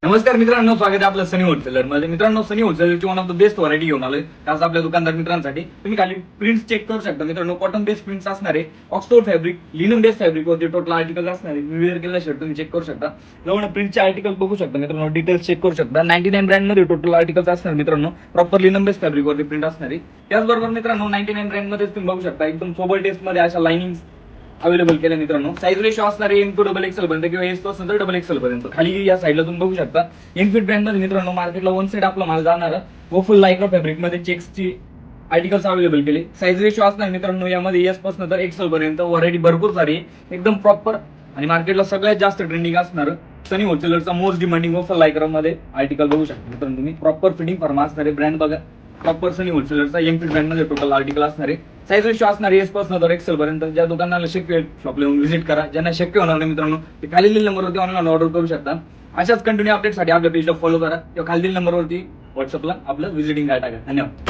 नमस्कार मित्रांनो, स्वागत आहे आपलं सनी होलसेलर मध्ये. मित्रांनो, सनी होलसेलरची one of the best variety घेऊन आलोय आज आपल्या दुकानदार मित्रांसाठी. तुम्ही खाली प्रिंट्स चेक करू शकता मित्रांनो. कॉटन बेस्ड प्रिंट्स असणार आहे, Oxford fabric, linen based fabric वरती टोटल आर्टिकल असणार आहे. मी वेअर केलेला शर्ट तुम्ही चेक करू शकता. जवळ प्रिंटचे आर्टिकल बघू शकता मित्रांनो, डिटेल्स चेक करू शकता. 99 ब्रँड मध्ये टोटल आर्टिकल्स असणार मित्रांनो. प्रॉपर लिनन बेस्ड फॅब्रिक वरती प्रिंट असणार आहे. त्याचबरोबर मित्रांनो 99 ब्रँड मध्ये तुम्ही बघू शकता एकदम सोबर टेस्ट मध्ये अशा लाइनिंग अवेलेबल केले मित्रांनो. साईज रेशो असणार आहे M2 XXL पर्यंत किंवा S पासून तर XXL पर्यंत. खाली या साईडला तुम्ही बघू शकता इनफिट ब्रँड मध्ये मित्रांनो मार्केटला वन साइड आपला माल जाणार व फुल लायक्रा फॅब्रिक मध्ये चेक्सची आर्टिकल्स अवेलेबल केले. साईज रेशो असणार मित्रांनो यामध्ये S पासून तर XL पर्यंत. व्हरायटी भरपूर सारी एकदम प्रॉपर आणि मार्केटला सगळ्यात जास्त ट्रेंडिंग असणार सनी होलसेलरचा मोस्ट डिमांडिंग व फुल लायक्रा मध्ये आर्टिकल बघू शकता मित्रांनो. तुम्ही प्रॉपर फिटिंग फॉर्मा असणारे ब्रँड बघा. प्रॉपर सनी होलसेलरचा एमफिट ब्रँड मध्ये टोटल आर्टिकल असणार आहे. साईज रेशो असणार आहे S पासून तर XL पर्यंत. ज्या दुकानाला शक्य होईल शॉपला येऊन व्हिजिट करा. ज्यांना शक्य होणार नाही मित्रांनो ते खाली दिलेल्या नंबरवरती ऑनलाईन ऑर्डर करू शकता. अशाच कंटिन्यू अपडेटसाठी आपल्या पेजला फॉलो करा किंवा खाली दिलेल्या नंबरवरती व्हॉट्सअपला आपलं व्हिजिटिंग कार्ड टाका. धन्यवाद.